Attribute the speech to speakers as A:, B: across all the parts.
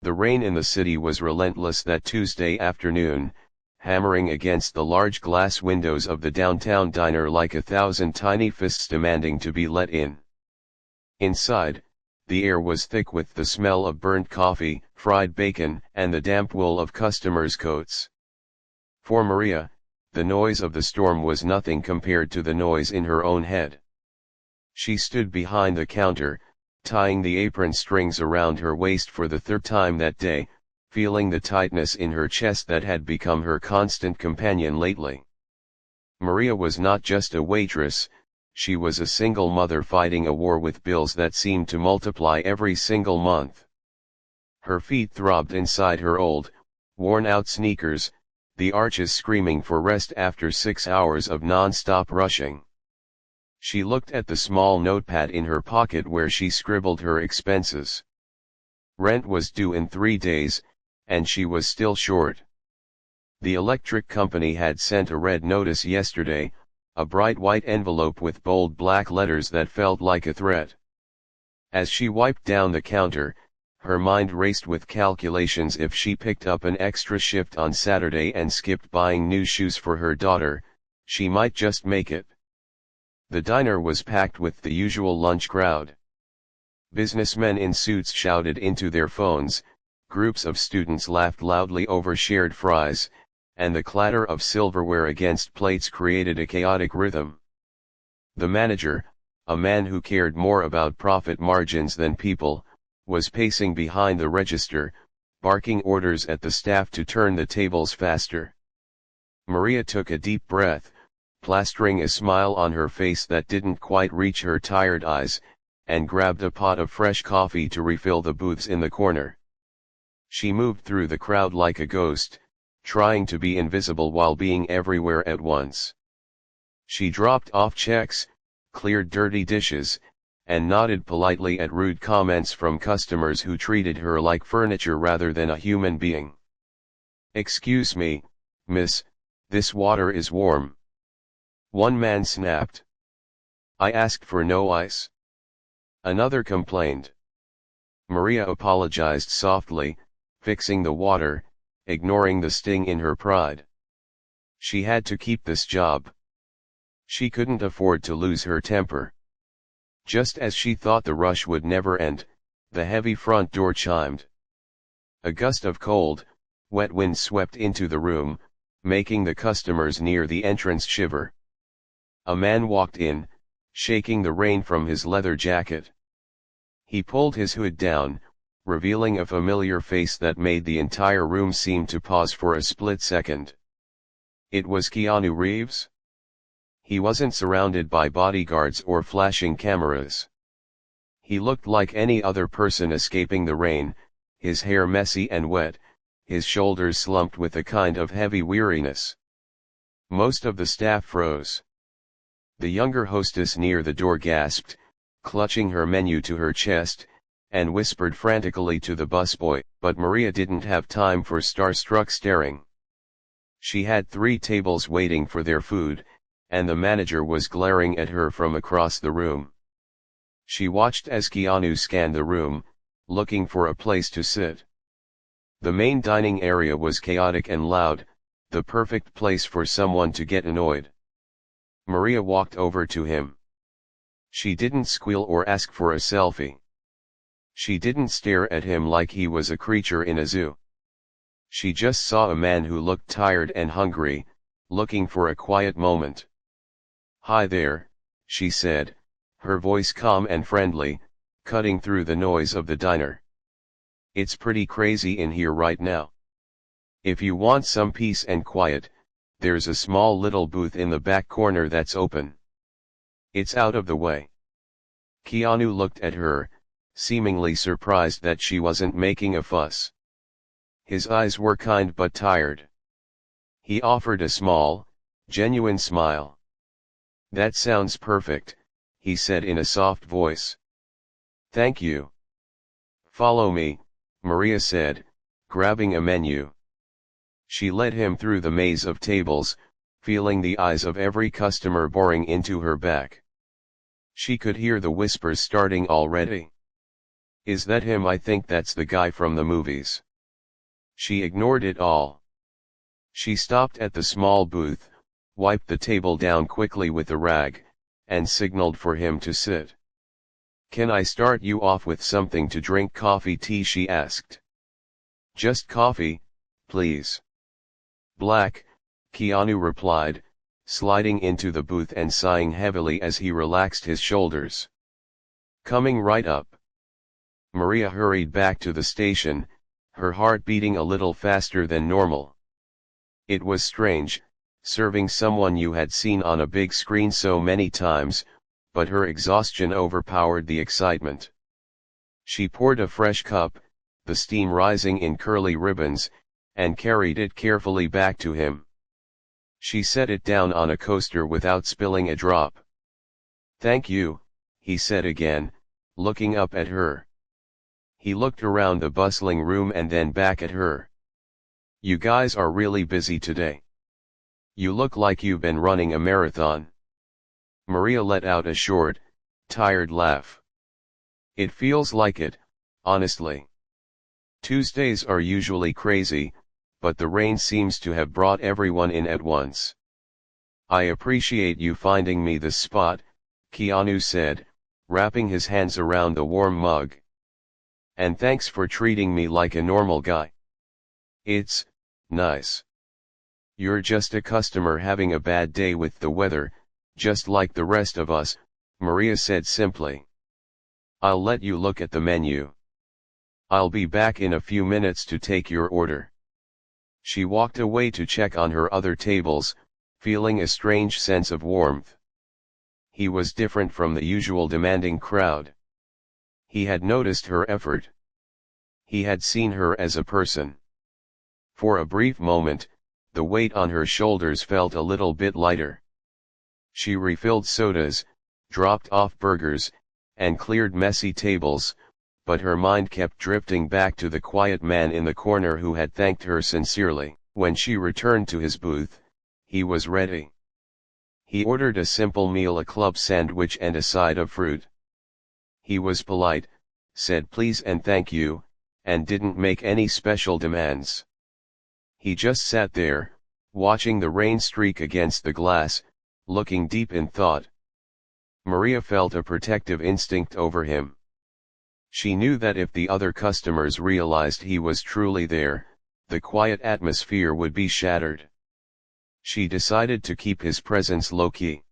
A: The rain in the city was relentless that Tuesday afternoon, hammering against the large glass windows of the downtown diner like 1,000 tiny fists demanding to be let in. Inside, the air was thick with the smell of burnt coffee, fried bacon, and the damp wool of customers' coats. For Maria, the noise of the storm was nothing compared to the noise in her own head. She stood behind the counter, tying the apron strings around her waist for the third time that day, feeling the tightness in her chest that had become her constant companion lately. Maria was not just a waitress, she was a single mother fighting a war with bills that seemed to multiply every single month. Her feet throbbed inside her old, worn-out sneakers, the arches screaming for rest after 6 hours of non-stop rushing. She looked at the small notepad in her pocket where she scribbled her expenses. Rent was due in 3 days, and she was still short. The electric company had sent a red notice yesterday, a bright white envelope with bold black letters that felt like a threat. As she wiped down the counter, her mind raced with calculations. If she picked up an extra shift on Saturday and skipped buying new shoes for her daughter, she might just make it. The diner was packed with the usual lunch crowd. Businessmen in suits shouted into their phones, groups of students laughed loudly over shared fries, and the clatter of silverware against plates created a chaotic rhythm. The manager, a man who cared more about profit margins than people, was pacing behind the register, barking orders at the staff to turn the tables faster. Maria took a deep breath, plastering a smile on her face that didn't quite reach her tired eyes, and grabbed a pot of fresh coffee to refill the booths in the corner. She moved through the crowd like a ghost, trying to be invisible while being everywhere at once. She dropped off checks, cleared dirty dishes, and nodded politely at rude comments from customers who treated her like furniture rather than a human being. "Excuse me, miss, this water is warm," one man snapped. "I asked for no ice," another complained. Maria apologized softly, fixing the water, ignoring the sting in her pride. She had to keep this job. She couldn't afford to lose her temper. Just as she thought the rush would never end, the heavy front door chimed. A gust of cold, wet wind swept into the room, making the customers near the entrance shiver. A man walked in, shaking the rain from his leather jacket. He pulled his hood down, revealing a familiar face that made the entire room seem to pause for a split second. It was Keanu Reeves. He wasn't surrounded by bodyguards or flashing cameras. He looked like any other person escaping the rain, his hair messy and wet, his shoulders slumped with a kind of heavy weariness. Most of the staff froze. The younger hostess near the door gasped, clutching her menu to her chest, and whispered frantically to the busboy, but Maria didn't have time for starstruck staring. She had 3 tables waiting for their food, and the manager was glaring at her from across the room. She watched as Keanu scanned the room, looking for a place to sit. The main dining area was chaotic and loud, the perfect place for someone to get annoyed. Maria walked over to him. She didn't squeal or ask for a selfie. She didn't stare at him like he was a creature in a zoo. She just saw a man who looked tired and hungry, looking for a quiet moment. "Hi there," she said, her voice calm and friendly, cutting through the noise of the diner. "It's pretty crazy in here right now. If you want some peace and quiet, there's a small little booth in the back corner that's open. It's out of the way." Keanu looked at her, seemingly surprised that she wasn't making a fuss. His eyes were kind but tired. He offered a small, genuine smile. "That sounds perfect," he said in a soft voice. "Thank you." "Follow me," Maria said, grabbing a menu. She led him through the maze of tables, feeling the eyes of every customer boring into her back. She could hear the whispers starting already. Is that him? I think that's the guy from the movies. She ignored it all. She stopped at the small booth, wiped the table down quickly with a rag, and signaled for him to sit. Can I start you off with something to drink? Coffee, tea? She asked. Just coffee, please. Black, Keanu replied, sliding into the booth and sighing heavily as he relaxed his shoulders. Coming right up. Maria hurried back to the station, her heart beating a little faster than normal. It was strange, serving someone you had seen on a big screen so many times, but her exhaustion overpowered the excitement. She poured a fresh cup, the steam rising in curly ribbons, and carried it carefully back to him. She set it down on a coaster without spilling a drop. Thank you, he said again, looking up at her. He looked around the bustling room and then back at her. You guys are really busy today. You look like you've been running a marathon. Maria let out a short, tired laugh. It feels like it, honestly. Tuesdays are usually crazy, but the rain seems to have brought everyone in at once. I appreciate you finding me this spot, Keanu said, wrapping his hands around the warm mug. And thanks for treating me like a normal guy. It's nice. You're just a customer having a bad day with the weather, just like the rest of us, Maria said simply. I'll let you look at the menu. I'll be back in a few minutes to take your order. She walked away to check on her other tables, feeling a strange sense of warmth. He was different from the usual demanding crowd. He had noticed her effort. He had seen her as a person. For a brief moment, the weight on her shoulders felt a little bit lighter. She refilled sodas, dropped off burgers, and cleared messy tables, but her mind kept drifting back to the quiet man in the corner who had thanked her sincerely. When she returned to his booth, he was ready. He ordered a simple meal, a club sandwich and a side of fruit. He was polite, said please and thank you, and didn't make any special demands. He just sat there, watching the rain streak against the glass, looking deep in thought. Maria felt a protective instinct over him. She knew that if the other customers realized he was truly there, the quiet atmosphere would be shattered. She decided to keep his presence low-key.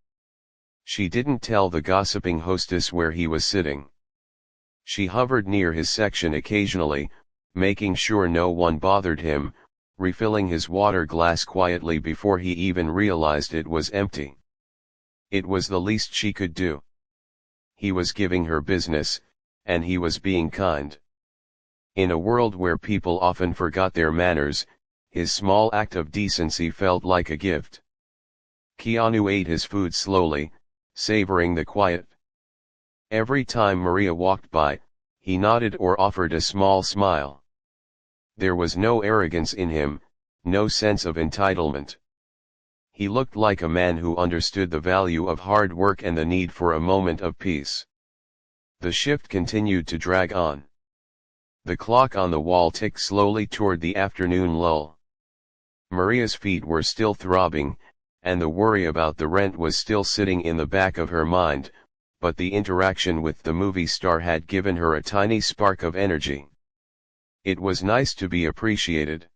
A: She didn't tell the gossiping hostess where he was sitting. She hovered near his section occasionally, making sure no one bothered him, refilling his water glass quietly before he even realized it was empty. It was the least she could do. He was giving her business, and he was being kind. In a world where people often forgot their manners, his small act of decency felt like a gift. Keanu ate his food slowly, savoring the quiet. Every time Maria walked by, he nodded or offered a small smile. There was no arrogance in him, no sense of entitlement. He looked like a man who understood the value of hard work and the need for a moment of peace. The shift continued to drag on. The clock on the wall ticked slowly toward the afternoon lull. Maria's feet were still throbbing, and the worry about the rent was still sitting in the back of her mind, but the interaction with the movie star had given her a tiny spark of energy. It was nice to be appreciated.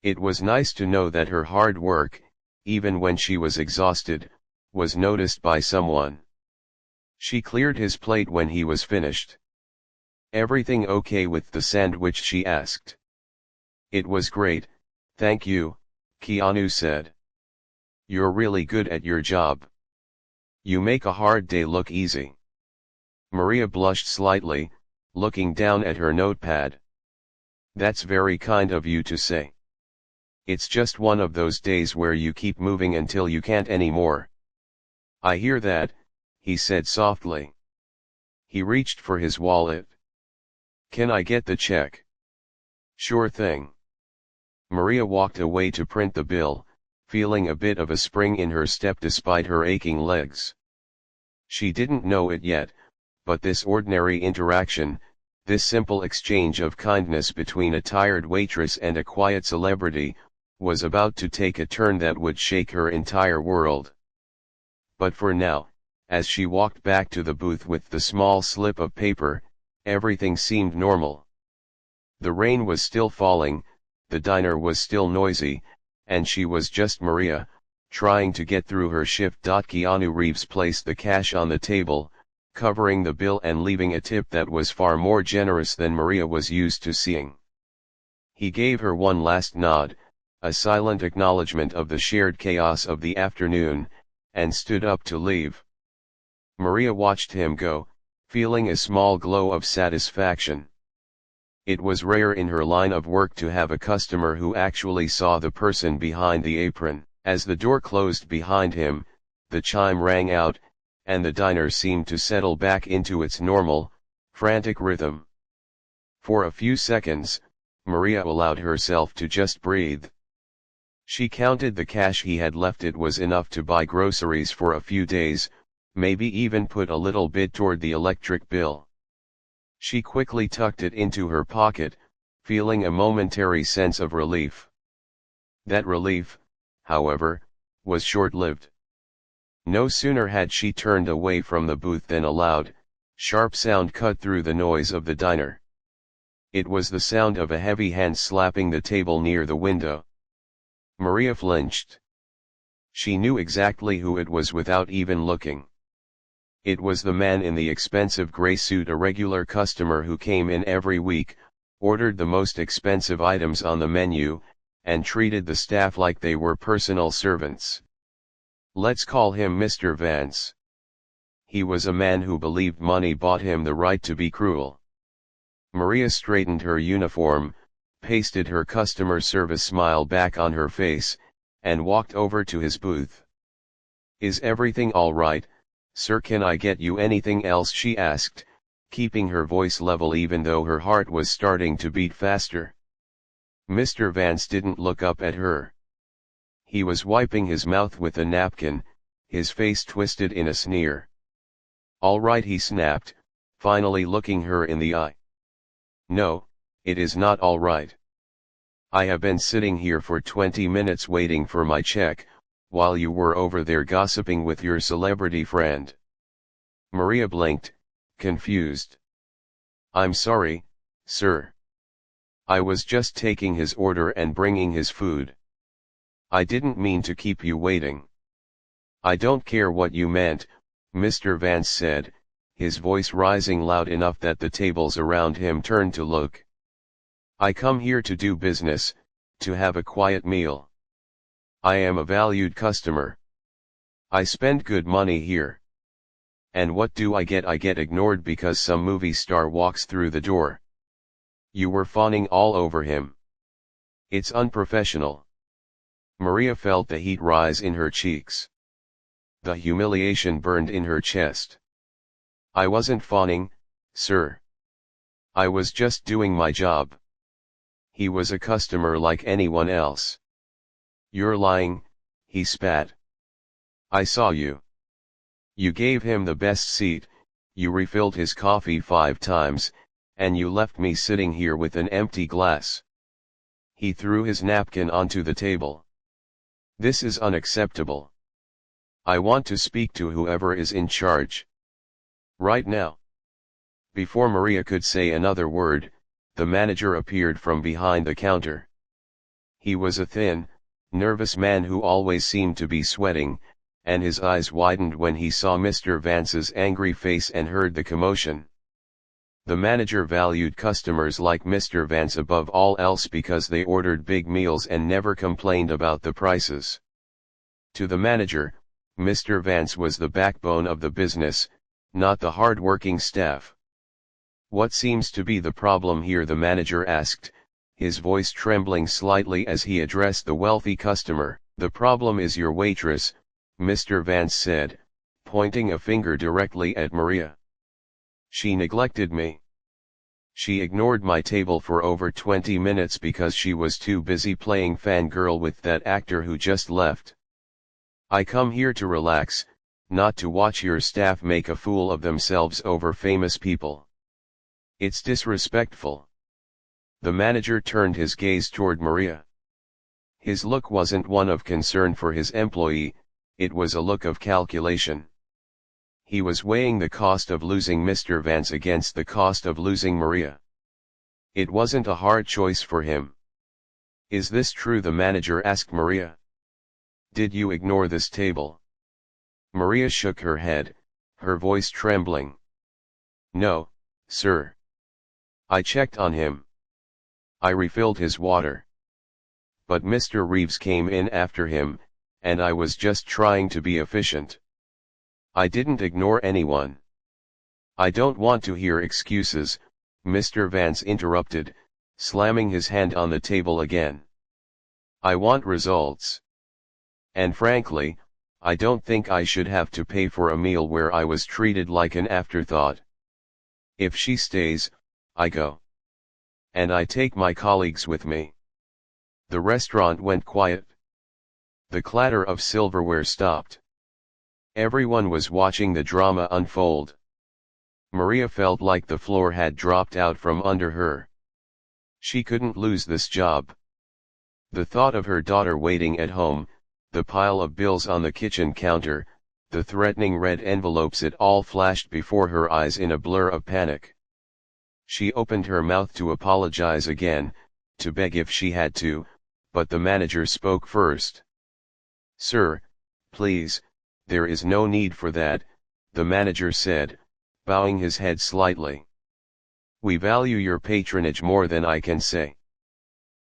A: It was nice to know that her hard work, even when she was exhausted, was noticed by someone. She cleared his plate when he was finished. Everything okay with the sandwich? She asked. It was great, thank you, Keanu said. You're really good at your job. You make a hard day look easy. Maria blushed slightly, looking down at her notepad. That's very kind of you to say. It's just one of those days where you keep moving until you can't anymore. I hear that, he said softly. He reached for his wallet. Can I get the check? Sure thing. Maria walked away to print the bill, feeling a bit of a spring in her step despite her aching legs. She didn't know it yet, but this ordinary interaction, This simple exchange of kindness between a tired waitress and a quiet celebrity was about to take a turn that would shake her entire world. But for now, as she walked back to the booth with the small slip of paper, everything seemed normal. The rain was still falling, the diner was still noisy, and she was just Maria, trying to get through her shift. Keanu Reeves placed the cash on the table, covering the bill and leaving a tip that was far more generous than Maria was used to seeing. He gave her one last nod, a silent acknowledgement of the shared chaos of the afternoon, and stood up to leave. Maria watched him go, feeling a small glow of satisfaction. It was rare in her line of work to have a customer who actually saw the person behind the apron. As the door closed behind him, the chime rang out, and the diner seemed to settle back into its normal, frantic rhythm. For a few seconds, Maria allowed herself to just breathe. She counted the cash he had left. It was enough to buy groceries for a few days, maybe even put a little bit toward the electric bill. She quickly tucked it into her pocket, feeling a momentary sense of relief. That relief, however, was short-lived. No sooner had she turned away from the booth than a loud, sharp sound cut through the noise of the diner. It was the sound of a heavy hand slapping the table near the window. Maria flinched. She knew exactly who it was without even looking. It was the man in the expensive gray suit, a regular customer who came in every week, ordered the most expensive items on the menu, and treated the staff like they were personal servants. Let's call him Mr. Vance. He was a man who believed money bought him the right to be cruel. Maria straightened her uniform, pasted her customer service smile back on her face, and walked over to his booth. "Is everything all right, sir? Can I get you anything else?" she asked, keeping her voice level even though her heart was starting to beat faster. Mr. Vance didn't look up at her. He was wiping his mouth with a napkin, his face twisted in a sneer. "All right," he snapped, finally looking her in the eye. "No, it is not all right. I have been sitting here for 20 minutes waiting for my check, while you were over there gossiping with your celebrity friend." Maria blinked, confused. "I'm sorry, sir. I was just taking his order and bringing his food. I didn't mean to keep you waiting." "I don't care what you meant," Mr. Vance said, his voice rising loud enough that the tables around him turned to look. "I come here to do business, to have a quiet meal. I am a valued customer. I spend good money here. And what do I get? I get ignored because some movie star walks through the door. You were fawning all over him. It's unprofessional." Maria felt the heat rise in her cheeks. The humiliation burned in her chest. "I wasn't fawning, sir. I was just doing my job. He was a customer like anyone else." "You're lying," he spat. "I saw you. You gave him the best seat, you refilled his coffee 5 times, and you left me sitting here with an empty glass." He threw his napkin onto the table. "This is unacceptable. I want to speak to whoever is in charge. Right now." Before Maria could say another word, the manager appeared from behind the counter. He was a thin, nervous man who always seemed to be sweating, and his eyes widened when he saw Mr. Vance's angry face and heard the commotion. The manager valued customers like Mr. Vance above all else because they ordered big meals and never complained about the prices. To the manager, Mr. Vance was the backbone of the business, not the hard-working staff. "What seems to be the problem here?" the manager asked, his voice trembling slightly as he addressed the wealthy customer. "The problem is your waitress," Mr. Vance said, pointing a finger directly at Maria. "She neglected me. She ignored my table for over 20 minutes because she was too busy playing fangirl with that actor who just left. I come here to relax, not to watch your staff make a fool of themselves over famous people." It's disrespectful. The manager turned his gaze toward Maria. His look wasn't one of concern for his employee, it was a look of calculation. He was weighing the cost of losing Mr. Vance against the cost of losing Maria. It wasn't a hard choice for him. Is this true? The manager asked Maria. Did you ignore this table? Maria shook her head, her voice trembling. No, sir. I checked on him. I refilled his water. But Mr. Reeves came in after him, and I was just trying to be efficient. I didn't ignore anyone. I don't want to hear excuses, Mr. Vance interrupted, slamming his hand on the table again. I want results. And frankly, I don't think I should have to pay for a meal where I was treated like an afterthought. If she stays, I go. And I take my colleagues with me. The restaurant went quiet. The clatter of silverware stopped. Everyone was watching the drama unfold. Maria felt like the floor had dropped out from under her. She couldn't lose this job. The thought of her daughter waiting at home, the pile of bills on the kitchen counter, the threatening red envelopes, it all flashed before her eyes in a blur of panic. She opened her mouth to apologize again, to beg if she had to, but the manager spoke first. Sir, please, there is no need for that, the manager said, bowing his head slightly. We value your patronage more than I can say.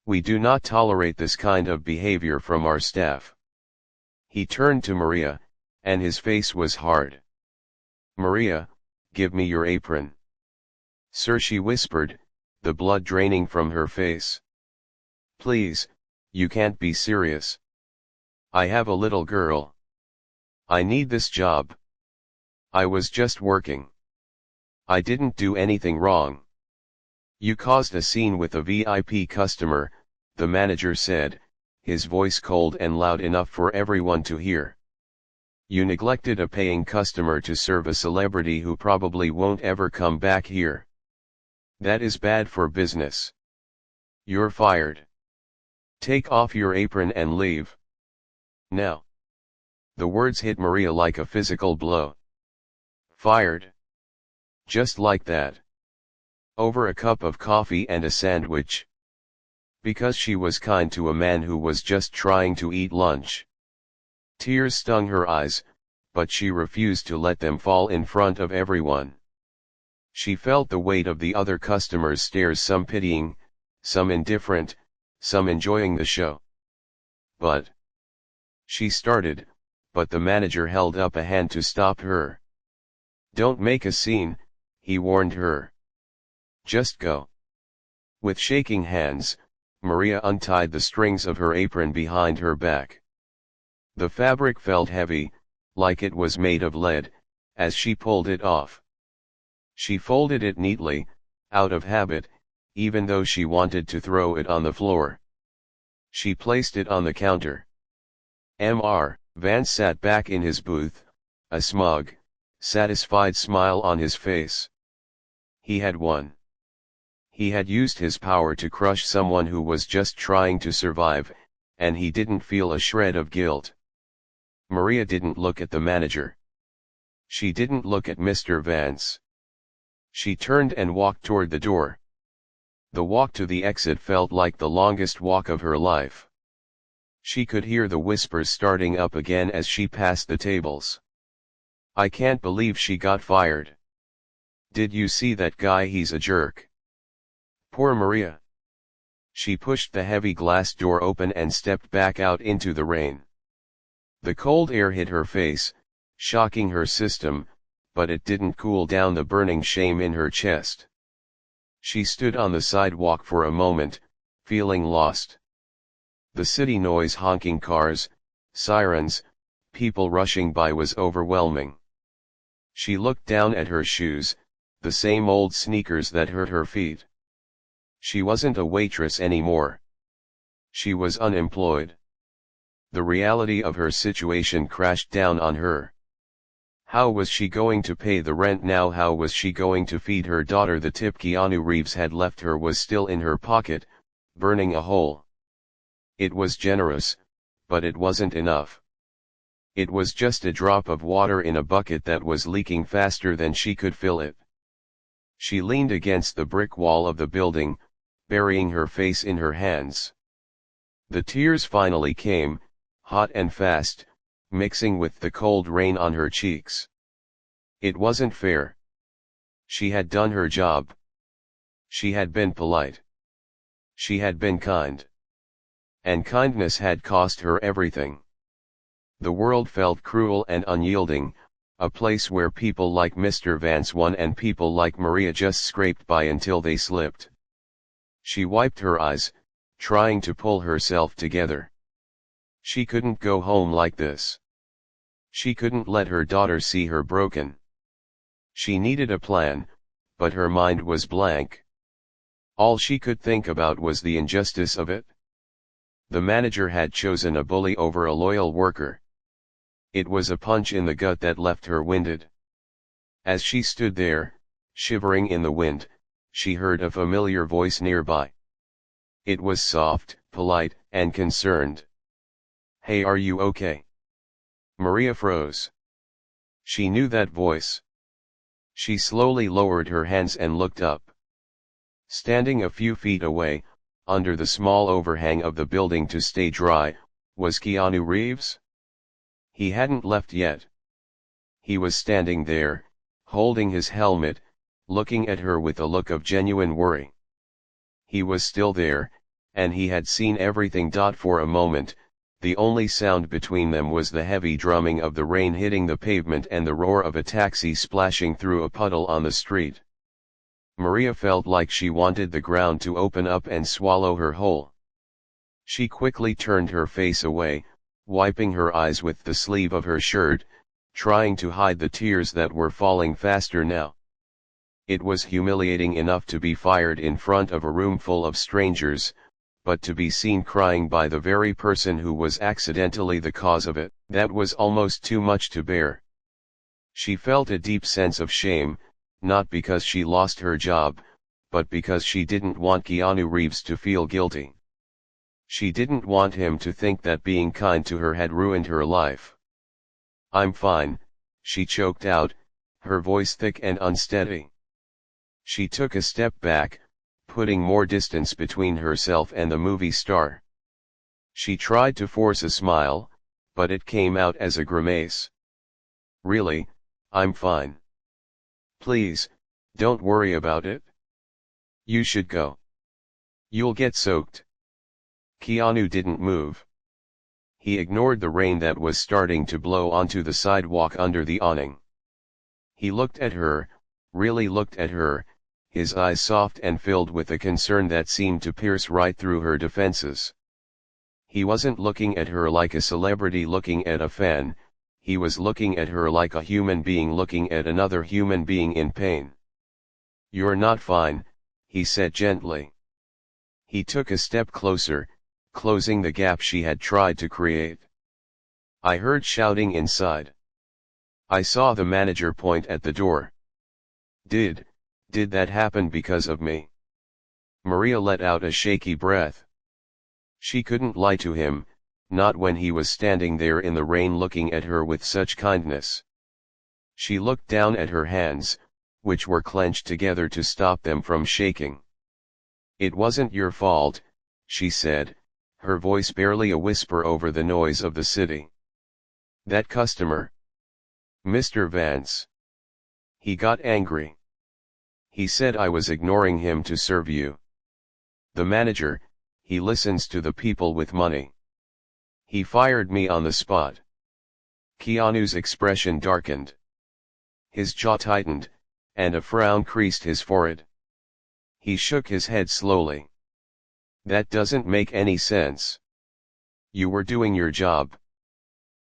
A: We do not tolerate this kind of behavior from our staff. He turned to Maria, and his face was hard. Maria, give me your apron. Sir, she whispered, the blood draining from her face. Please, you can't be serious. I have a little girl. I need this job. I was just working. I didn't do anything wrong. You caused a scene with a VIP customer, the manager said, his voice cold and loud enough for everyone to hear. You neglected a paying customer to serve a celebrity who probably won't ever come back here. That is bad for business. You're fired. Take off your apron and leave. Now. The words hit Maria like a physical blow. Fired. Just like that. Over a cup of coffee and a sandwich. Because she was kind to a man who was just trying to eat lunch. Tears stung her eyes, but she refused to let them fall in front of everyone. She felt the weight of the other customers' stares, some pitying, some indifferent, some enjoying the show. But she started, but the manager held up a hand to stop her. Don't make a scene, he warned her. Just go. With shaking hands, Maria untied the strings of her apron behind her back. The fabric felt heavy, like it was made of lead, as she pulled it off. She folded it neatly, out of habit, even though she wanted to throw it on the floor. She placed it on the counter. Mr. Vance sat back in his booth, a smug, satisfied smile on his face. He had won. He had used his power to crush someone who was just trying to survive, and he didn't feel a shred of guilt. Maria didn't look at the manager. She didn't look at Mr. Vance. She turned and walked toward the door. The walk to the exit felt like the longest walk of her life. She could hear the whispers starting up again as she passed the tables. I can't believe she got fired. Did you see that guy? He's a jerk. Poor Maria. She pushed the heavy glass door open and stepped back out into the rain. The cold air hit her face, shocking her system, but it didn't cool down the burning shame in her chest. She stood on the sidewalk for a moment, feeling lost. The city noise, honking cars, sirens, people rushing by was overwhelming. She looked down at her shoes, the same old sneakers that hurt her feet. She wasn't a waitress anymore. She was unemployed. The reality of her situation crashed down on her. How was she going to pay the rent now? How was she going to feed her daughter? The tip Keanu Reeves had left her was still in her pocket, burning a hole. It was generous, but it wasn't enough. It was just a drop of water in a bucket that was leaking faster than she could fill it. She leaned against the brick wall of the building, burying her face in her hands. The tears finally came, hot and fast, mixing with the cold rain on her cheeks. It wasn't fair. She had done her job. She had been polite. She had been kind. And kindness had cost her everything. The world felt cruel and unyielding, a place where people like Mr. Vance won and people like Maria just scraped by until they slipped. She wiped her eyes, trying to pull herself together. She couldn't go home like this. She couldn't let her daughter see her broken. She needed a plan, but her mind was blank. All she could think about was the injustice of it. The manager had chosen a bully over a loyal worker. It was a punch in the gut that left her winded. As she stood there, shivering in the wind, she heard a familiar voice nearby. It was soft, polite, and concerned. "Hey, are you okay?" Maria froze. She knew that voice. She slowly lowered her hands and looked up. Standing a few feet away, under the small overhang of the building to stay dry, was Keanu Reeves. He hadn't left yet. He was standing there, holding his helmet, looking at her with a look of genuine worry. He was still there, and he had seen everything. For a moment, the only sound between them was the heavy drumming of the rain hitting the pavement and the roar of a taxi splashing through a puddle on the street. Maria felt like she wanted the ground to open up and swallow her whole. She quickly turned her face away, wiping her eyes with the sleeve of her shirt, trying to hide the tears that were falling faster now. It was humiliating enough to be fired in front of a room full of strangers, but to be seen crying by the very person who was accidentally the cause of it, that was almost too much to bear. She felt a deep sense of shame, not because she lost her job, but because she didn't want Keanu Reeves to feel guilty. She didn't want him to think that being kind to her had ruined her life. "I'm fine," she choked out, her voice thick and unsteady. She took a step back, putting more distance between herself and the movie star. She tried to force a smile, but it came out as a grimace. "Really, I'm fine. Please, don't worry about it. You should go. You'll get soaked." Keanu didn't move. He ignored the rain that was starting to blow onto the sidewalk under the awning. He looked at her, really looked at her, his eyes soft and filled with a concern that seemed to pierce right through her defenses. He wasn't looking at her like a celebrity looking at a fan, he was looking at her like a human being looking at another human being in pain. "You're not fine," he said gently. He took a step closer, closing the gap she had tried to create. "I heard shouting inside. I saw the manager point at the door. Did that happen because of me?" Maria let out a shaky breath. She couldn't lie to him, not when he was standing there in the rain looking at her with such kindness. She looked down at her hands, which were clenched together to stop them from shaking. "It wasn't your fault," she said, her voice barely a whisper over the noise of the city. "That customer, Mr. Vance. He got angry. He said I was ignoring him to serve you. The manager, he listens to the people with money. He fired me on the spot." Keanu's expression darkened. His jaw tightened, and a frown creased his forehead. He shook his head slowly. "That doesn't make any sense. You were doing your job.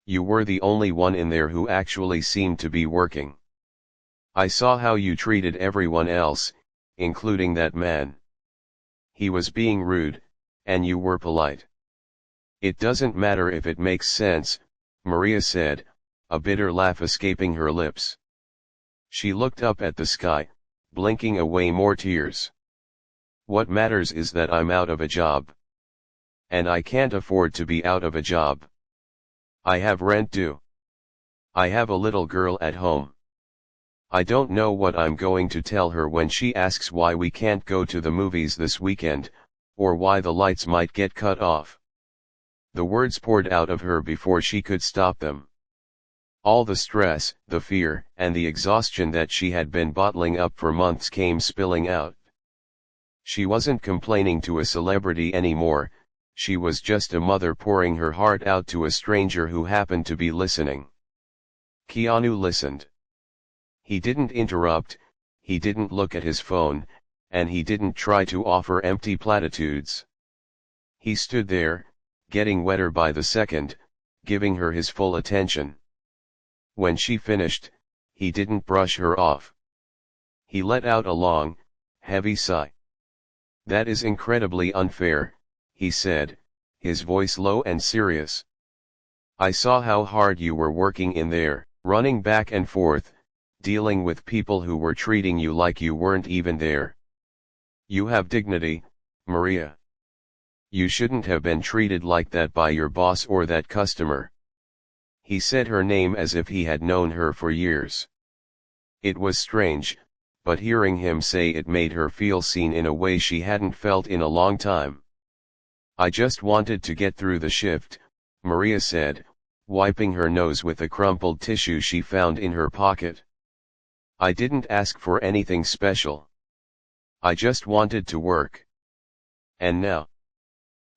A: You were the only one in there who actually seemed to be working. I saw how you treated everyone else, including that man. He was being rude, and you were polite." "It doesn't matter if it makes sense," Maria said, a bitter laugh escaping her lips. She looked up at the sky, blinking away more tears. What matters is that I'm out of a job. And I can't afford to be out of a job. I have rent due. I have a little girl at home. I don't know what I'm going to tell her when she asks why we can't go to the movies this weekend, or why the lights might get cut off. The words poured out of her before she could stop them. All the stress, the fear, and the exhaustion that she had been bottling up for months came spilling out. She wasn't complaining to a celebrity anymore, she was just a mother pouring her heart out to a stranger who happened to be listening. Keanu listened. He didn't interrupt, he didn't look at his phone, and he didn't try to offer empty platitudes. He stood there, getting wetter by the second, giving her his full attention. When she finished, he didn't brush her off. He let out a long, heavy sigh. "That is incredibly unfair," he said, his voice low and serious. "I saw how hard you were working in there, running back and forth, dealing with people who were treating you like you weren't even there. You have dignity, Maria. You shouldn't have been treated like that by your boss or that customer." He said her name as if he had known her for years. It was strange, but hearing him say it made her feel seen in a way she hadn't felt in a long time. "I just wanted to get through the shift," Maria said, wiping her nose with a crumpled tissue she found in her pocket. "I didn't ask for anything special. I just wanted to work. And now..."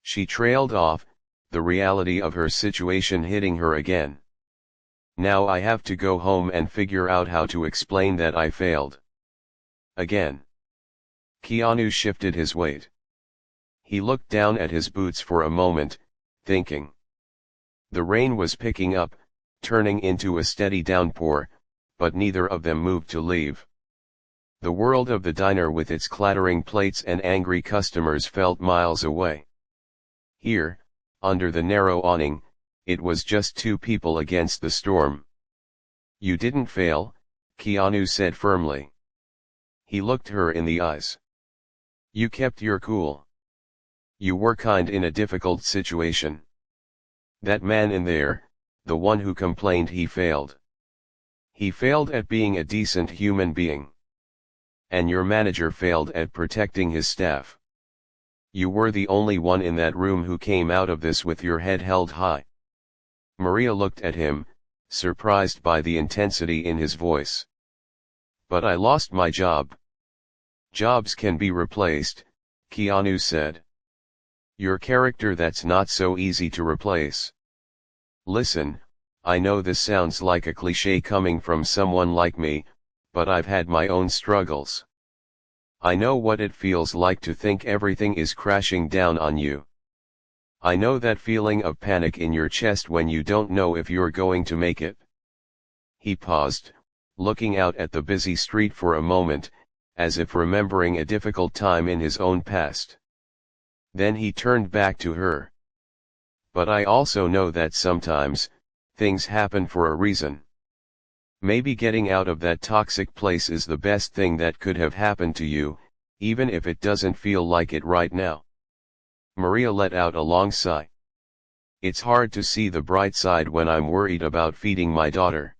A: She trailed off, the reality of her situation hitting her again. "Now I have to go home and figure out how to explain that I failed. Again." Keanu shifted his weight. He looked down at his boots for a moment, thinking. The rain was picking up, turning into a steady downpour, but neither of them moved to leave. The world of the diner with its clattering plates and angry customers felt miles away. Here, under the narrow awning, it was just two people against the storm. "You didn't fail," Keanu said firmly. He looked her in the eyes. "You kept your cool. You were kind in a difficult situation. That man in there, the one who complained, he failed. He failed at being a decent human being. And your manager failed at protecting his staff. You were the only one in that room who came out of this with your head held high." Maria looked at him, surprised by the intensity in his voice. "But I lost my job." "Jobs can be replaced," Keanu said. "Your character, that's not so easy to replace. Listen, I know this sounds like a cliché coming from someone like me, but I've had my own struggles. I know what it feels like to think everything is crashing down on you. I know that feeling of panic in your chest when you don't know if you're going to make it." He paused, looking out at the busy street for a moment, as if remembering a difficult time in his own past. Then he turned back to her. "But I also know that sometimes, things happen for a reason. Maybe getting out of that toxic place is the best thing that could have happened to you, even if it doesn't feel like it right now." Maria let out a long sigh. "It's hard to see the bright side when I'm worried about feeding my daughter."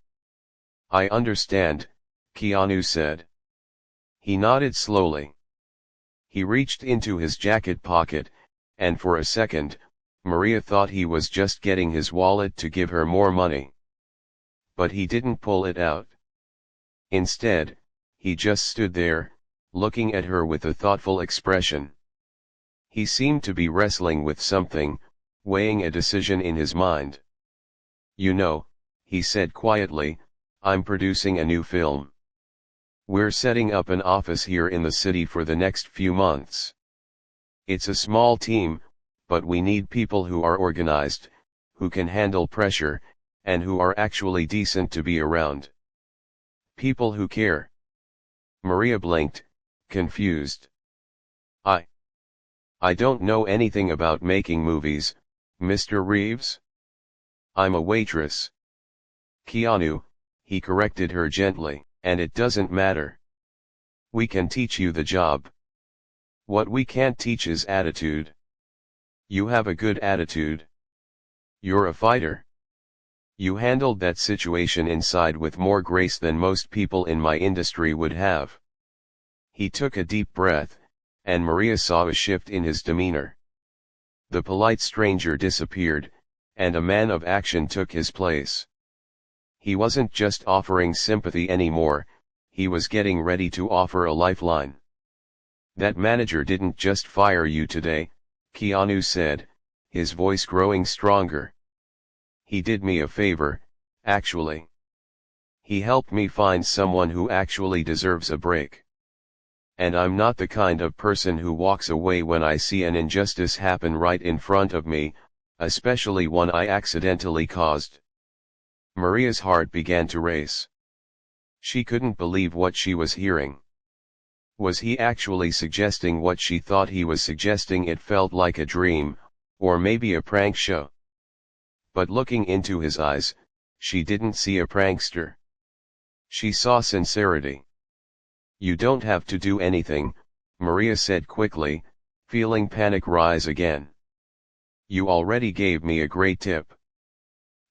A: "I understand," Keanu said. He nodded slowly. He reached into his jacket pocket, and for a second, Maria thought he was just getting his wallet to give her more money. But he didn't pull it out. Instead, he just stood there, looking at her with a thoughtful expression. He seemed to be wrestling with something, weighing a decision in his mind. "You know," he said quietly, "I'm producing a new film. We're setting up an office here in the city for the next few months. It's a small team, but we need people who are organized, who can handle pressure, and who are actually decent to be around. People who care." Maria blinked, confused. I don't know anything about making movies, Mr. Reeves. I'm a waitress." Keanu, he corrected her gently, and it doesn't matter. We can teach you the job. What we can't teach is attitude. You have a good attitude. You're a fighter. You handled that situation inside with more grace than most people in my industry would have. He took a deep breath, and Maria saw a shift in his demeanor. The polite stranger disappeared, and a man of action took his place. He wasn't just offering sympathy anymore, he was getting ready to offer a lifeline. That manager didn't just fire you today, Keanu said, his voice growing stronger. He did me a favor, actually. He helped me find someone who actually deserves a break. And I'm not the kind of person who walks away when I see an injustice happen right in front of me, especially one I accidentally caused. Maria's heart began to race. She couldn't believe what she was hearing. Was he actually suggesting what she thought he was suggesting? It felt like a dream, or maybe a prank show. But looking into his eyes, she didn't see a prankster. She saw sincerity. You don't have to do anything, Maria said quickly, feeling panic rise again. You already gave me a great tip.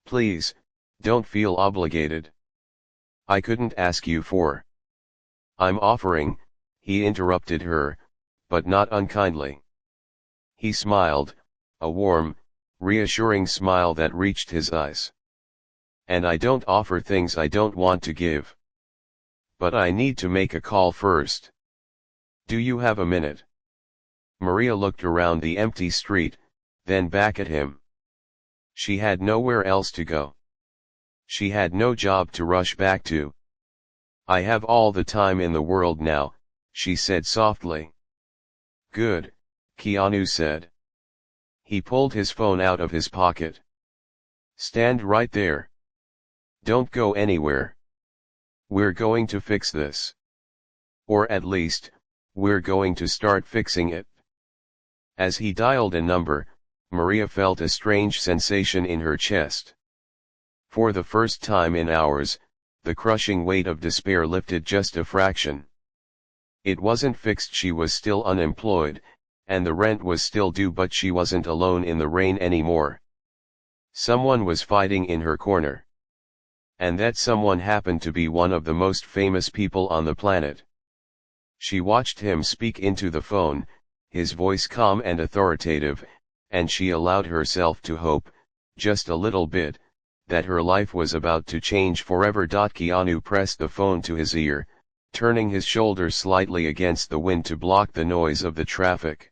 A: Please, don't feel obligated. I couldn't ask you for. I'm offering, he interrupted her, but not unkindly. He smiled, a warm, reassuring smile that reached his eyes. And I don't offer things I don't want to give. But I need to make a call first. Do you have a minute? Maria looked around the empty street, then back at him. She had nowhere else to go. She had no job to rush back to. I have all the time in the world now, she said softly. Good, Keanu said. He pulled his phone out of his pocket. Stand right there. Don't go anywhere. We're going to fix this. Or at least, we're going to start fixing it. As he dialed a number, Maria felt a strange sensation in her chest. For the first time in hours, the crushing weight of despair lifted just a fraction. It wasn't fixed, she was still unemployed, and the rent was still due, but she wasn't alone in the rain anymore. Someone was fighting in her corner. And that someone happened to be one of the most famous people on the planet. She watched him speak into the phone, his voice calm and authoritative, and she allowed herself to hope, just a little bit, that her life was about to change forever. Keanu pressed the phone to his ear, turning his shoulder slightly against the wind to block the noise of the traffic.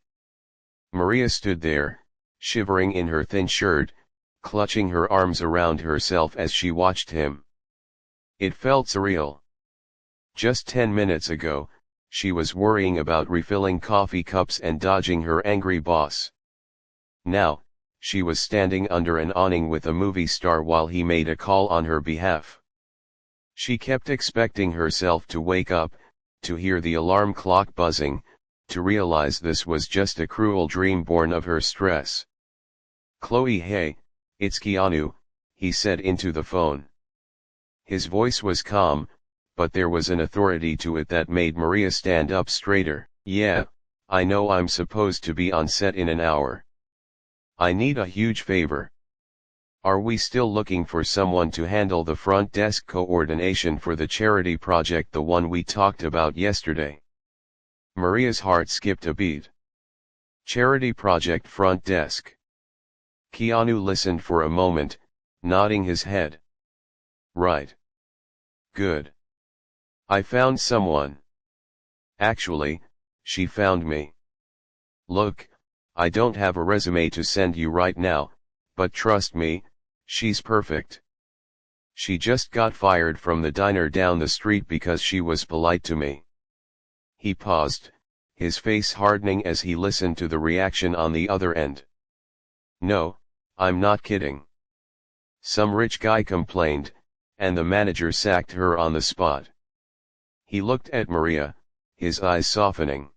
A: Maria stood there, shivering in her thin shirt, clutching her arms around herself as she watched him. It felt surreal. Just 10 minutes ago, she was worrying about refilling coffee cups and dodging her angry boss. Now, she was standing under an awning with a movie star while he made a call on her behalf. She kept expecting herself to wake up, to hear the alarm clock buzzing, to realize this was just a cruel dream born of her stress. Chloe, hey, it's Keanu, he said into the phone. His voice was calm, but there was an authority to it that made Maria stand up straighter. Yeah, I know I'm supposed to be on set in an hour. I need a huge favor. Are we still looking for someone to handle the front desk coordination for the charity project, the one we talked about yesterday? Maria's heart skipped a beat. Charity project front desk. Keanu listened for a moment, nodding his head. Right. Good. I found someone. Actually, she found me. Look, I don't have a resume to send you right now, but trust me, she's perfect. She just got fired from the diner down the street because she was polite to me. He paused, his face hardening as he listened to the reaction on the other end. No, I'm not kidding. Some rich guy complained, and the manager sacked her on the spot. He looked at Maria, his eyes softening.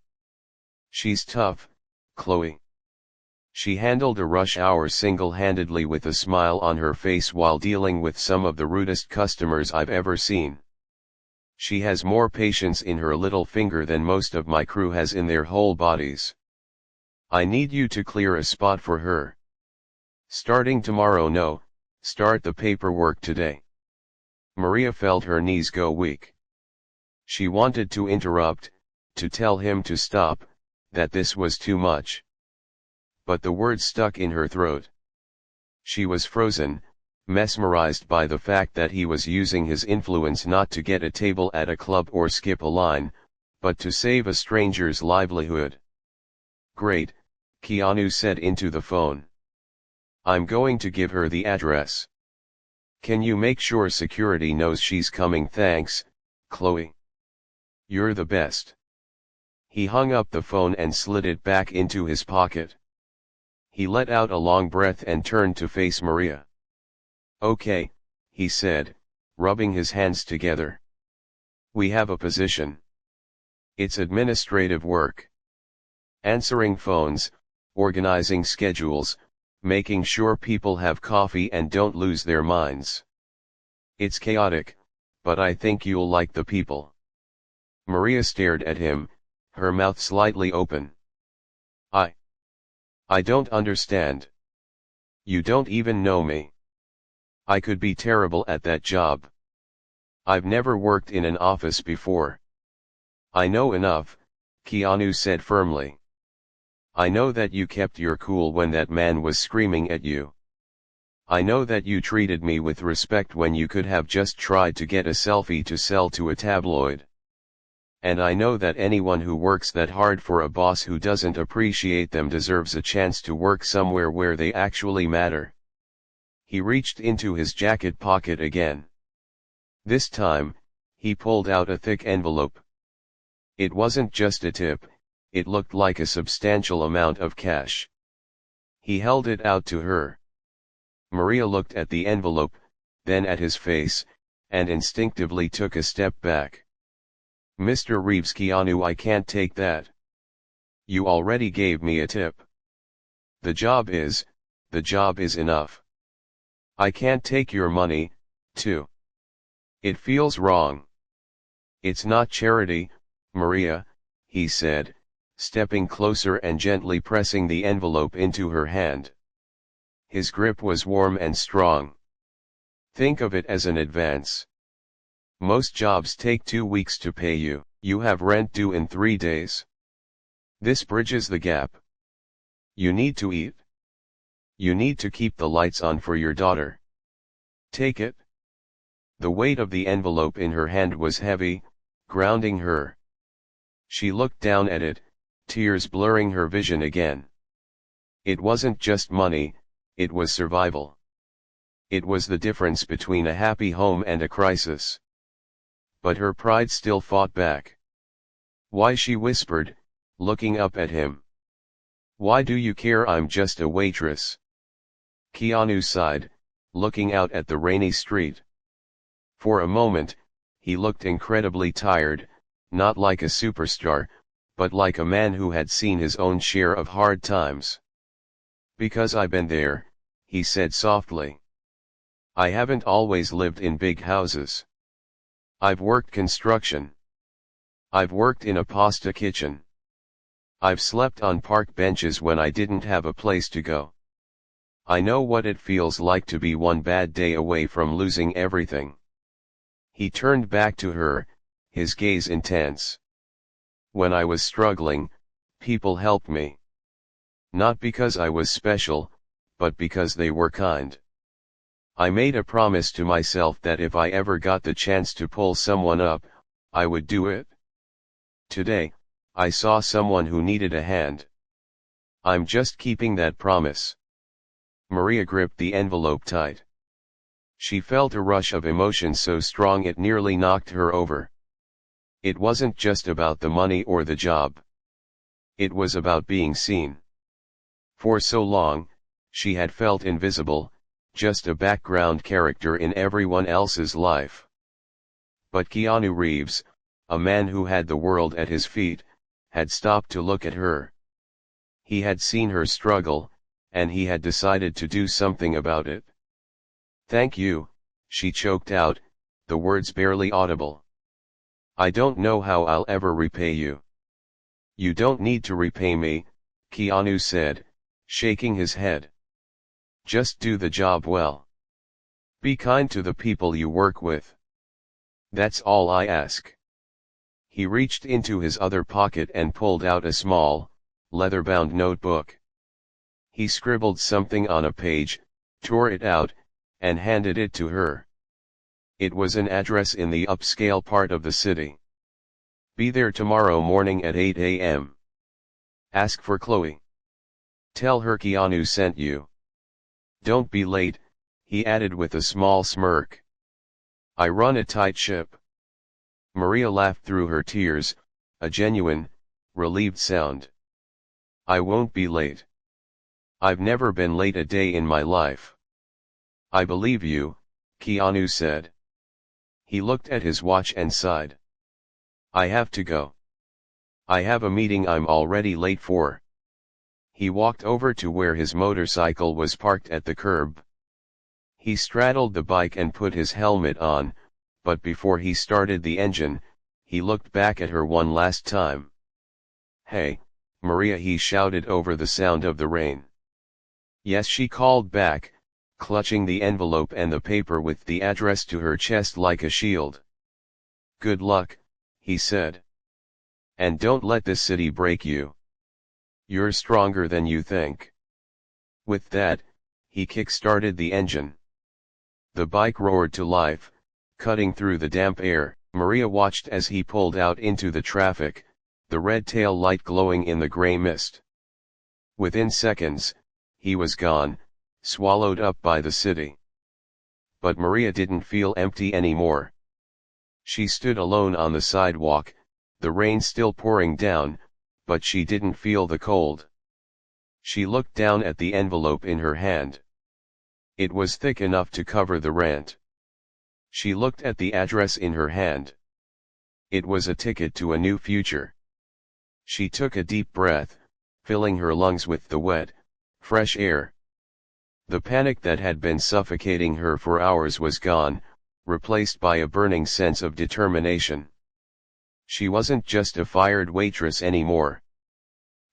A: She's tough, Chloe. She handled a rush hour single-handedly with a smile on her face while dealing with some of the rudest customers I've ever seen. She has more patience in her little finger than most of my crew has in their whole bodies. I need you to clear a spot for her. Starting tomorrow. No, start the paperwork today. Maria felt her knees go weak. She wanted to interrupt, to tell him to stop, that this was too much. But the words stuck in her throat. She was frozen, mesmerized by the fact that he was using his influence not to get a table at a club or skip a line, but to save a stranger's livelihood. Great, Keanu said into the phone. I'm going to give her the address. Can you make sure security knows she's coming? Thanks, Chloe. You're the best. He hung up the phone and slid it back into his pocket. He let out a long breath and turned to face Maria. Okay, he said, rubbing his hands together. We have a position. It's administrative work. Answering phones, organizing schedules, making sure people have coffee and don't lose their minds. It's chaotic, but I think you'll like the people. Maria stared at him, her mouth slightly open. I don't understand. You don't even know me. I could be terrible at that job. I've never worked in an office before. I know enough, Keanu said firmly. I know that you kept your cool when that man was screaming at you. I know that you treated me with respect when you could have just tried to get a selfie to sell to a tabloid. And I know that anyone who works that hard for a boss who doesn't appreciate them deserves a chance to work somewhere where they actually matter. He reached into his jacket pocket again. This time, he pulled out a thick envelope. It wasn't just a tip, it looked like a substantial amount of cash. He held it out to her. Maria looked at the envelope, then at his face, and instinctively took a step back. Mr. Reeves. Keanu, I can't take that. You already gave me a tip. The job is enough. I can't take your money, too. It feels wrong. It's not charity, Maria, he said, stepping closer and gently pressing the envelope into her hand. His grip was warm and strong. Think of it as an advance. Most jobs take 2 weeks to pay you. You have rent due in 3 days. This bridges the gap. You need to eat. You need to keep the lights on for your daughter. Take it. The weight of the envelope in her hand was heavy, grounding her. She looked down at it, tears blurring her vision again. It wasn't just money, it was survival. It was the difference between a happy home and a crisis. But her pride still fought back. Why, she whispered, looking up at him. Why do you care? I'm just a waitress. Keanu sighed, looking out at the rainy street. For a moment, he looked incredibly tired, not like a superstar, but like a man who had seen his own share of hard times. Because I've been there, he said softly. I haven't always lived in big houses. I've worked construction. I've worked in a pasta kitchen. I've slept on park benches when I didn't have a place to go. I know what it feels like to be one bad day away from losing everything. He turned back to her, his gaze intense. When I was struggling, people helped me. Not because I was special, but because they were kind. I made a promise to myself that if I ever got the chance to pull someone up, I would do it. Today, I saw someone who needed a hand. I'm just keeping that promise. Maria gripped the envelope tight. She felt a rush of emotion so strong it nearly knocked her over. It wasn't just about the money or the job. It was about being seen. For so long, she had felt invisible, just a background character in everyone else's life. But Keanu Reeves, a man who had the world at his feet, had stopped to look at her. He had seen her struggle, and he had decided to do something about it. "Thank you," she choked out, the words barely audible. "I don't know how I'll ever repay you." "You don't need to repay me," Keanu said, shaking his head. "Just do the job well. Be kind to the people you work with. That's all I ask." He reached into his other pocket and pulled out a small, leather-bound notebook. He scribbled something on a page, tore it out, and handed it to her. It was an address in the upscale part of the city. "Be there tomorrow morning at 8 a.m. Ask for Chloe. Tell her Keanu sent you. Don't be late," he added with a small smirk. "I run a tight ship." Maria laughed through her tears, a genuine, relieved sound. "I won't be late. I've never been late a day in my life." "I believe you," Keanu said. He looked at his watch and sighed. "I have to go. I have a meeting I'm already late for." He walked over to where his motorcycle was parked at the curb. He straddled the bike and put his helmet on, but before he started the engine, he looked back at her one last time. "Hey, Maria," he shouted over the sound of the rain. "Yes," she called back, clutching the envelope and the paper with the address to her chest like a shield. "Good luck," he said. "And don't let this city break you. You're stronger than you think." With that, he kick-started the engine. The bike roared to life, cutting through the damp air. Maria watched as he pulled out into the traffic, the red tail light glowing in the gray mist. Within seconds, he was gone, swallowed up by the city. But Maria didn't feel empty anymore. She stood alone on the sidewalk, the rain still pouring down, but she didn't feel the cold. She looked down at the envelope in her hand. It was thick enough to cover the rent. She looked at the address in her hand. It was a ticket to a new future. She took a deep breath, filling her lungs with the wet, fresh air. The panic that had been suffocating her for hours was gone, replaced by a burning sense of determination. She wasn't just a fired waitress anymore.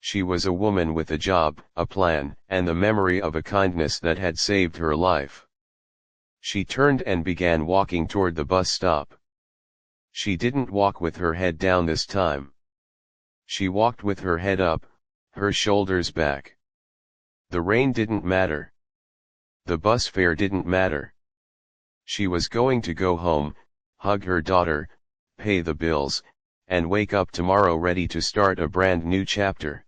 A: She was a woman with a job, a plan, and the memory of a kindness that had saved her life. She turned and began walking toward the bus stop. She didn't walk with her head down this time. She walked with her head up, her shoulders back. The rain didn't matter. The bus fare didn't matter. She was going to go home, hug her daughter, pay the bills, and wake up tomorrow ready to start a brand new chapter.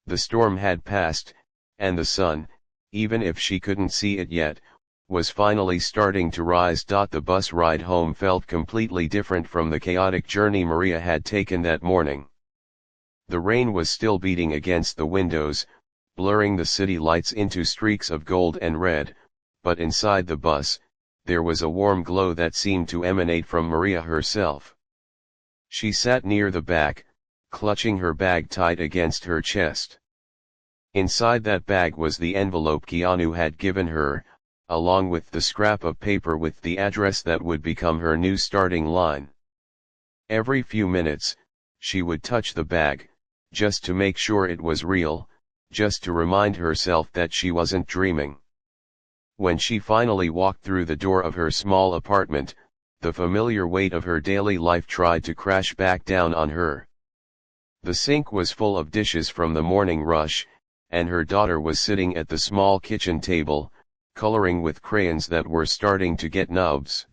A: The storm had passed, and the sun, even if she couldn't see it yet, was finally starting to rise. The bus ride home felt completely different from the chaotic journey Maria had taken that morning. The rain was still beating against the windows, blurring the city lights into streaks of gold and red, but inside the bus, there was a warm glow that seemed to emanate from Maria herself. She sat near the back, clutching her bag tight against her chest. Inside that bag was the envelope Keanu had given her, along with the scrap of paper with the address that would become her new starting line. Every few minutes, she would touch the bag, just to make sure it was real, just to remind herself that she wasn't dreaming. When she finally walked through the door of her small apartment, the familiar weight of her daily life tried to crash back down on her. The sink was full of dishes from the morning rush, and her daughter was sitting at the small kitchen table, coloring with crayons that were starting to get nubs.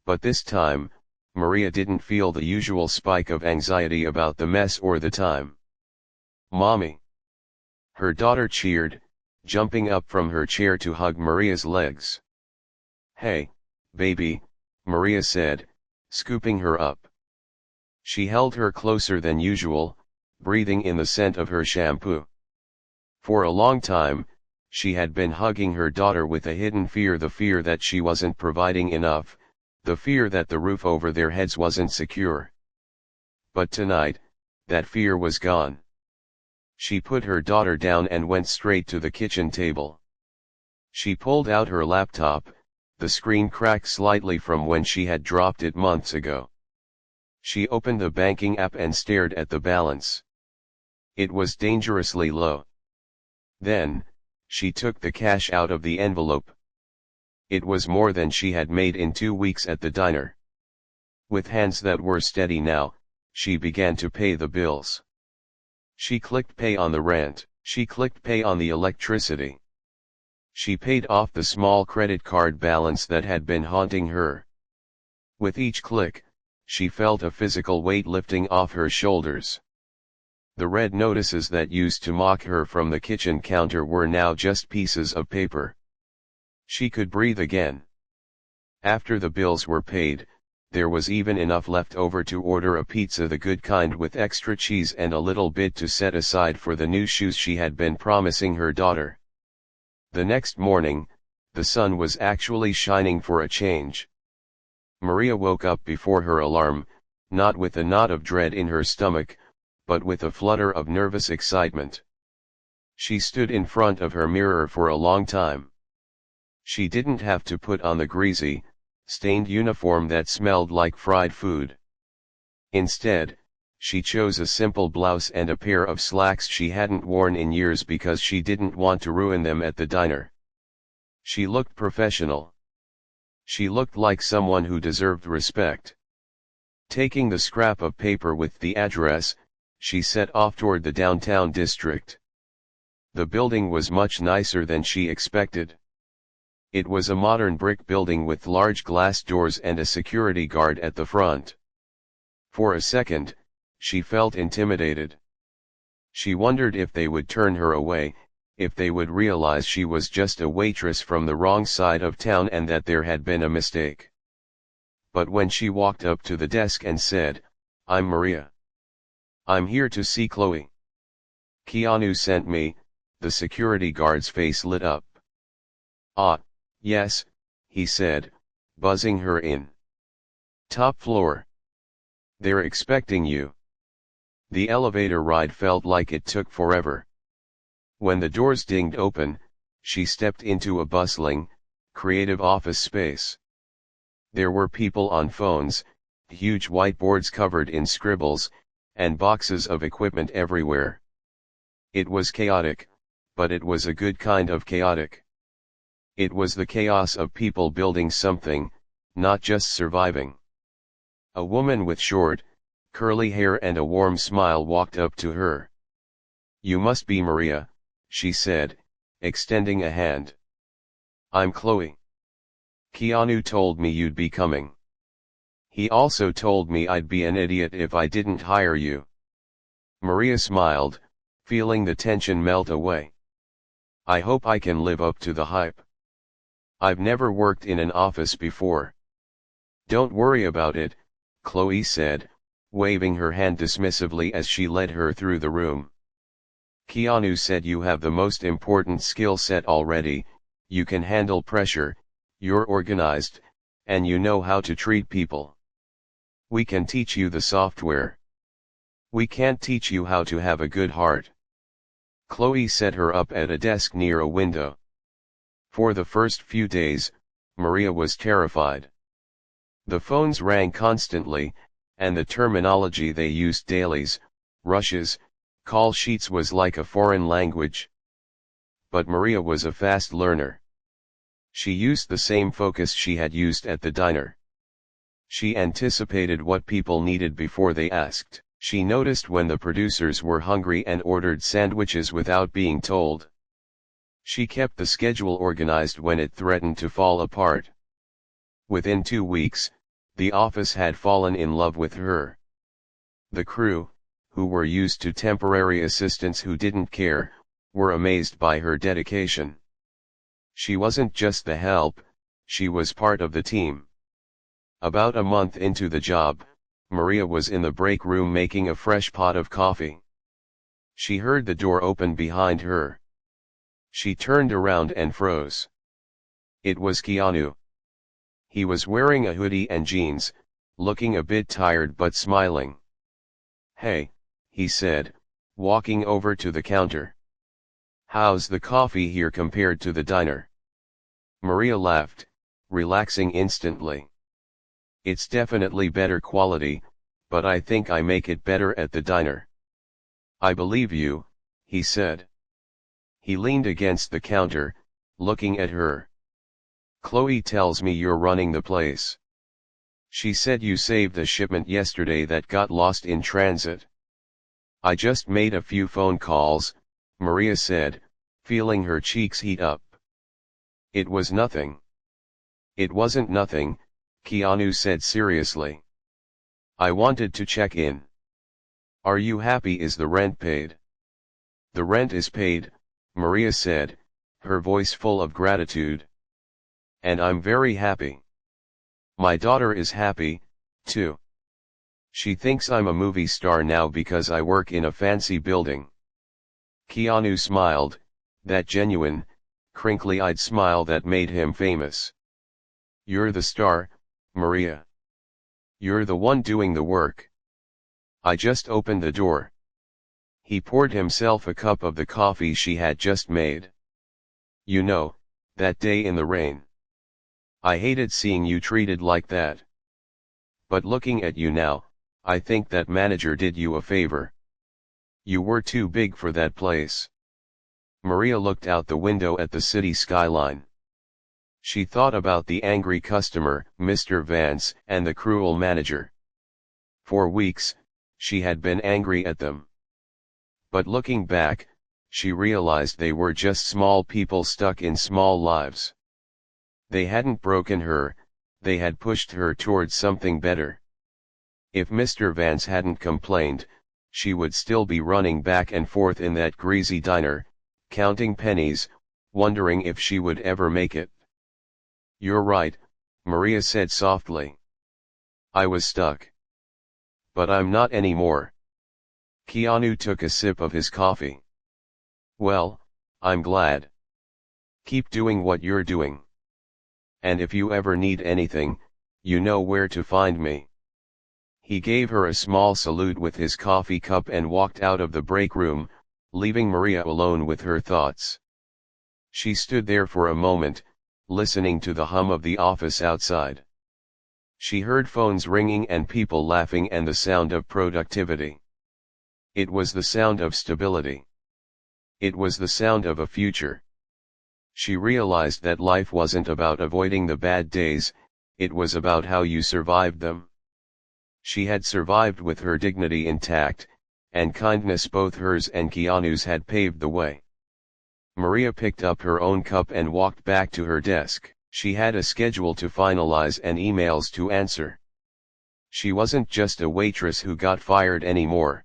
A: But this time, Maria didn't feel the usual spike of anxiety about the mess or the time. "Mommy!" Her daughter cheered, jumping up from her chair to hug Maria's legs. "Hey, baby," Maria said, scooping her up. She held her closer than usual, breathing in the scent of her shampoo. For a long time, she had been hugging her daughter with a hidden fear, the fear that she wasn't providing enough, the fear that the roof over their heads wasn't secure. But tonight, that fear was gone. She put her daughter down and went straight to the kitchen table. She pulled out her laptop. The screen cracked slightly from when she had dropped it months ago. She opened the banking app and stared at the balance. It was dangerously low. Then, she took the cash out of the envelope. It was more than she had made in 2 weeks at the diner. With hands that were steady now, she began to pay the bills. She clicked pay on the rent. She clicked pay on the electricity. She paid off the small credit card balance that had been haunting her. With each click, she felt a physical weight lifting off her shoulders. The red notices that used to mock her from the kitchen counter were now just pieces of paper. She could breathe again. After the bills were paid, there was even enough left over to order a pizza, the good kind with extra cheese and a little bit to set aside for the new shoes she had been promising her daughter. The next morning, the sun was actually shining for a change. Maria woke up before her alarm, not with a knot of dread in her stomach, but with a flutter of nervous excitement. She stood in front of her mirror for a long time. She didn't have to put on the greasy, stained uniform that smelled like fried food. Instead, she chose a simple blouse and a pair of slacks she hadn't worn in years because she didn't want to ruin them at the diner. She looked professional. She looked like someone who deserved respect. Taking the scrap of paper with the address, she set off toward the downtown district. The building was much nicer than she expected. It was a modern brick building with large glass doors and a security guard at the front. For a second, she felt intimidated. She wondered if they would turn her away, if they would realize she was just a waitress from the wrong side of town and that there had been a mistake. But when she walked up to the desk and said, "I'm Maria. I'm here to see Chloe. Keanu sent me," the security guard's face lit up. "Ah, yes," he said, buzzing her in. "Top floor. They're expecting you." The elevator ride felt like it took forever. When the doors dinged open, she stepped into a bustling, creative office space. There were people on phones, huge whiteboards covered in scribbles, and boxes of equipment everywhere. It was chaotic, but it was a good kind of chaotic. It was the chaos of people building something, not just surviving. A woman with short, curly hair and a warm smile walked up to her. "You must be Maria," she said, extending a hand. "I'm Chloe. Keanu told me you'd be coming. He also told me I'd be an idiot if I didn't hire you." Maria smiled, feeling the tension melt away. "I hope I can live up to the hype. I've never worked in an office before." "Don't worry about it," Chloe said, waving her hand dismissively as she led her through the room. "Keanu said you have the most important skill set already. You can handle pressure, you're organized, and you know how to treat people. We can teach you the software. We can't teach you how to have a good heart." Chloe set her up at a desk near a window. For the first few days, Maria was terrified. The phones rang constantly, and the terminology they used, dailies, rushes, call sheets, was like a foreign language. But Maria was a fast learner. She used the same focus she had used at the diner. She anticipated what people needed before they asked. She noticed when the producers were hungry and ordered sandwiches without being told. She kept the schedule organized when it threatened to fall apart. Within 2 weeks, the office had fallen in love with her. The crew, who were used to temporary assistants who didn't care, were amazed by her dedication. She wasn't just the help, she was part of the team. About a month into the job, Maria was in the break room making a fresh pot of coffee. She heard the door open behind her. She turned around and froze. It was Keanu. He was wearing a hoodie and jeans, looking a bit tired but smiling. "Hey," he said, walking over to the counter. "How's the coffee here compared to the diner?" Maria laughed, relaxing instantly. "It's definitely better quality, but I think I make it better at the diner." "I believe you," he said. He leaned against the counter, looking at her. "Chloe tells me you're running the place. She said you saved the shipment yesterday that got lost in transit." "I just made a few phone calls," Maria said, feeling her cheeks heat up. "It was nothing." "It wasn't nothing," Keanu said seriously. "I wanted to check in. Are you happy? Is the rent paid?" "The rent is paid," Maria said, her voice full of gratitude. "And I'm very happy. My daughter is happy, too. She thinks I'm a movie star now because I work in a fancy building." Keanu smiled, that genuine, crinkly-eyed smile that made him famous. "You're the star, Maria. You're the one doing the work. I just opened the door." He poured himself a cup of the coffee she had just made. "You know, that day in the rain. I hated seeing you treated like that. But looking at you now, I think that manager did you a favor. You were too big for that place." Maria looked out the window at the city skyline. She thought about the angry customer, Mr. Vance, and the cruel manager. For weeks, she had been angry at them. But looking back, she realized they were just small people stuck in small lives. They hadn't broken her, they had pushed her towards something better. If Mr. Vance hadn't complained, she would still be running back and forth in that greasy diner, counting pennies, wondering if she would ever make it. "You're right," Maria said softly. "I was stuck. But I'm not anymore." Keanu took a sip of his coffee. "Well, I'm glad. Keep doing what you're doing. And if you ever need anything, you know where to find me." He gave her a small salute with his coffee cup and walked out of the break room, leaving Maria alone with her thoughts. She stood there for a moment, listening to the hum of the office outside. She heard phones ringing and people laughing and the sound of productivity. It was the sound of stability. It was the sound of a future. She realized that life wasn't about avoiding the bad days, it was about how you survived them. She had survived with her dignity intact, and kindness, both hers and Keanu's, had paved the way. Maria picked up her own cup and walked back to her desk. She had a schedule to finalize and emails to answer. She wasn't just a waitress who got fired anymore.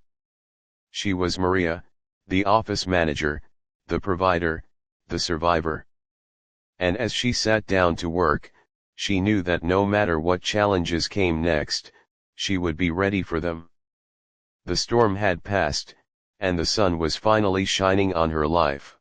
A: She was Maria, the office manager, the provider, the survivor. And as she sat down to work, she knew that no matter what challenges came next, she would be ready for them. The storm had passed, and the sun was finally shining on her life.